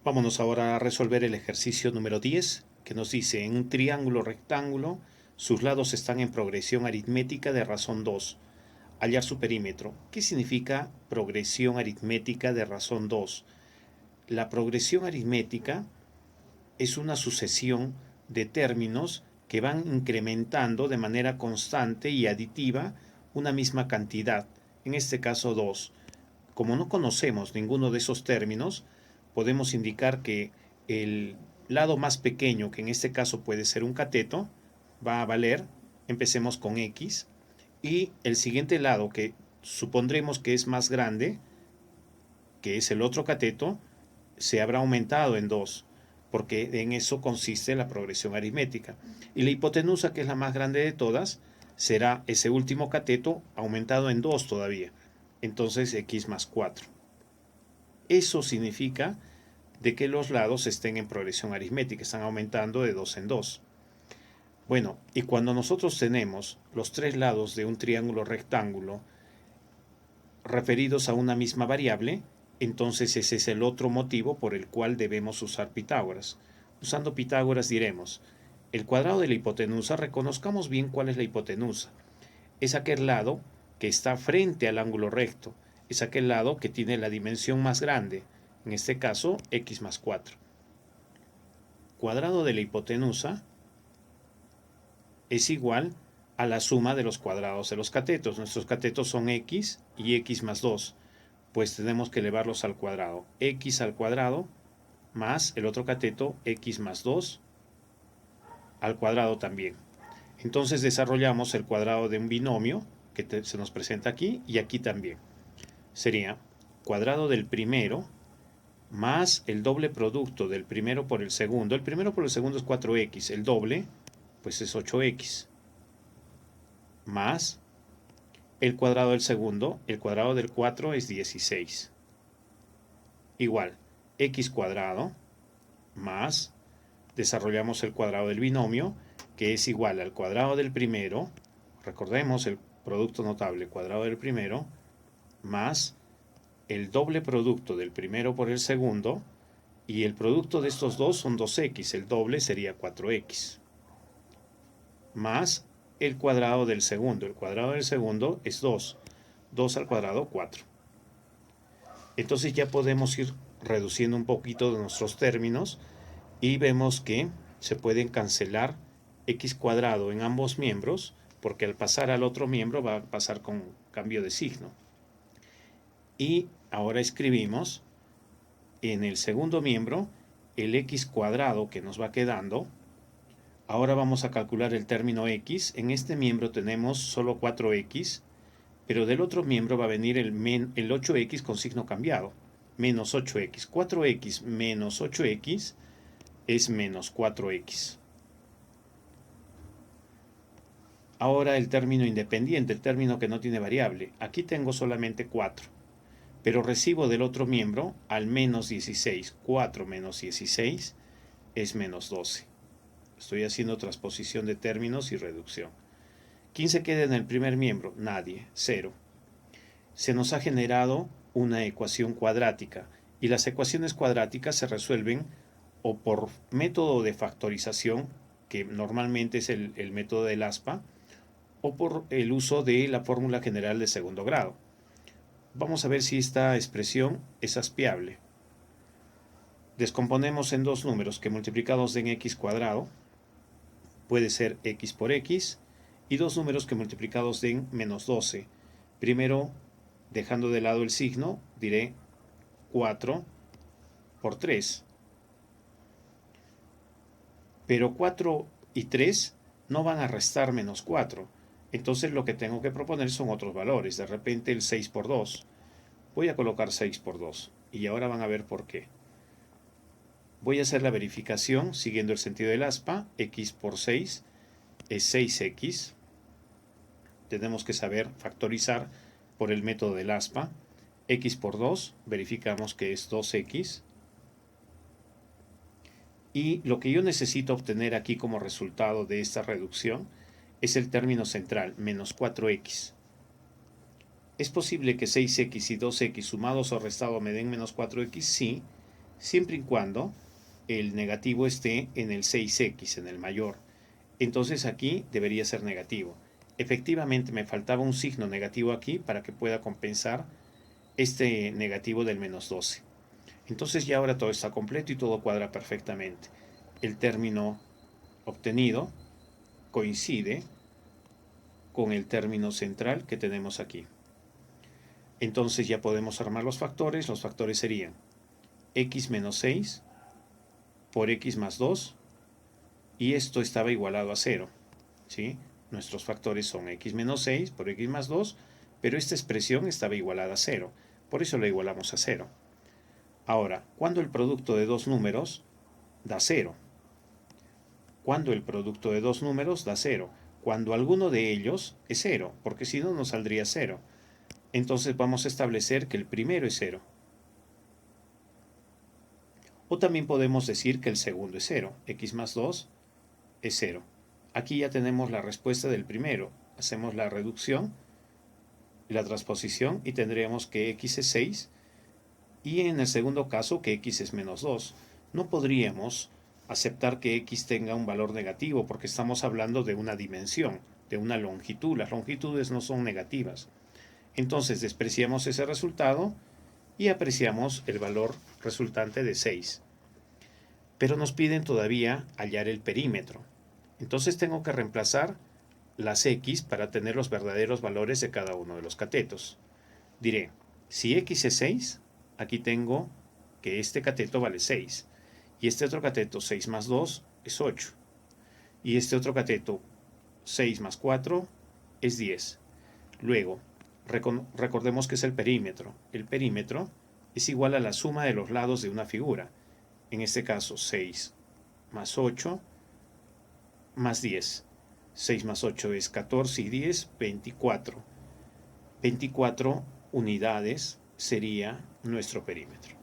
Vámonos ahora a resolver el ejercicio número 10, que nos dice: en un triángulo rectángulo, sus lados están en progresión aritmética de razón 2. Hallar su perímetro. ¿Qué significa progresión aritmética de razón 2? La progresión aritmética es una sucesión de términos que van incrementando de manera constante y aditiva una misma cantidad, en este caso 2. Como no conocemos ninguno de esos términos, podemos indicar que el lado más pequeño, que en este caso puede ser un cateto, va a valer, empecemos con x, y el siguiente lado, que supondremos que es más grande, que es el otro cateto, se habrá aumentado en 2, porque en eso consiste la progresión aritmética. Y la hipotenusa, que es la más grande de todas, será ese último cateto aumentado en 2 todavía. Entonces x más 4. Eso significa de que los lados estén en progresión aritmética, están aumentando de 2 en 2. Bueno, y cuando nosotros tenemos los tres lados de un triángulo rectángulo referidos a una misma variable, entonces ese es el otro motivo por el cual debemos usar Pitágoras. Usando Pitágoras diremos: el cuadrado de la hipotenusa, reconozcamos bien cuál es la hipotenusa. Es aquel lado que está frente al ángulo recto, es aquel lado que tiene la dimensión más grande, en este caso x más 4. Cuadrado de la hipotenusa es igual a la suma de los cuadrados de los catetos. Nuestros catetos son x y x más 2. Pues tenemos que elevarlos al cuadrado. X al cuadrado más el otro cateto, x más 2 al cuadrado también. Entonces desarrollamos el cuadrado de un binomio que se nos presenta aquí y aquí también. Sería cuadrado del primero más el doble producto del primero por el segundo. El primero por el segundo es 4x, el doble pues es 8x, más el cuadrado del segundo, el cuadrado del 4 es 16. Igual, x cuadrado más, desarrollamos el cuadrado del binomio, que es igual al cuadrado del primero, recordemos el producto notable, cuadrado del primero, más el doble producto del primero por el segundo, y el producto de estos dos son 2x, el doble sería 4x, más el cuadrado del segundo. El cuadrado del segundo es 2. 2 al cuadrado, 4. Entonces ya podemos ir reduciendo un poquito de nuestros términos y vemos que se pueden cancelar x cuadrado en ambos miembros, porque al pasar al otro miembro va a pasar con cambio de signo. Y ahora escribimos en el segundo miembro el x cuadrado que nos va quedando. Ahora vamos a calcular el término x. En este miembro tenemos solo 4x, pero del otro miembro va a venir el 8x con signo cambiado, menos 8x. 4x menos 8x es menos 4x. Ahora el término independiente, el término que no tiene variable. Aquí tengo solamente 4, pero recibo del otro miembro al menos 16. 4 menos 16 es menos 12. Estoy haciendo transposición de términos y reducción. ¿Quién se queda en el primer miembro? Nadie, 0. Se nos ha generado una ecuación cuadrática, y las ecuaciones cuadráticas se resuelven o por método de factorización, que normalmente es el método del ASPA, o por el uso de la fórmula general de segundo grado. Vamos a ver si esta expresión es aspiable. Descomponemos en dos números que multiplicados den x cuadrado puede ser x por x, y dos números que multiplicados den menos 12. Primero, dejando de lado el signo, diré 4 por 3. Pero 4 y 3 no van a restar menos 4. Entonces lo que tengo que proponer son otros valores. De repente el 6 por 2. Voy a colocar 6 por 2. Y ahora van a ver por qué. Voy a hacer la verificación siguiendo el sentido del aspa. X por 6 es 6x. Tenemos que saber factorizar por el método del aspa. X por 2, verificamos que es 2x. Y lo que yo necesito obtener aquí como resultado de esta reducción es el término central, menos 4x. ¿Es posible que 6x y 2x sumados o restados me den menos 4x? Sí, siempre y cuando el negativo esté en el 6x, en el mayor. Entonces aquí debería ser negativo. Efectivamente me faltaba un signo negativo aquí para que pueda compensar este negativo del menos 12. Entonces ya ahora todo está completo y todo cuadra perfectamente. El término obtenido coincide con el término central que tenemos aquí. Entonces ya podemos armar los factores. Los factores serían x menos 6 por x más 2, y esto estaba igualado a 0, ¿sí? Nuestros factores son x menos 6 por x más 2, pero esta expresión estaba igualada a 0, por eso la igualamos a 0. Ahora, ¿cuándo el producto de dos números da 0? Cuando el producto de dos números da 0, cuando alguno de ellos es 0, porque si no, no saldría 0. Entonces vamos a establecer que el primero es 0. O también podemos decir que el segundo es 0, x más 2 es 0. Aquí ya tenemos la respuesta del primero. Hacemos la reducción y la transposición y tendríamos que x es 6, y en el segundo caso que x es menos 2. No podríamos aceptar que x tenga un valor negativo porque estamos hablando de una dimensión, de una longitud. Las longitudes no son negativas. Entonces despreciamos ese resultado y apreciamos el valor resultante de 6. Pero nos piden todavía hallar el perímetro. Entonces tengo que reemplazar las x para tener los verdaderos valores de cada uno de los catetos. Diré, si x es 6, aquí tengo que este cateto vale 6, y este otro cateto 6 más 2 es 8, y este otro cateto 6 más 4 es 10. Luego, recordemos que es el perímetro. El perímetro es igual a la suma de los lados de una figura. En este caso, 6 más 8 más 10. 6 más 8 es 14 y 10, 24. 24 unidades sería nuestro perímetro.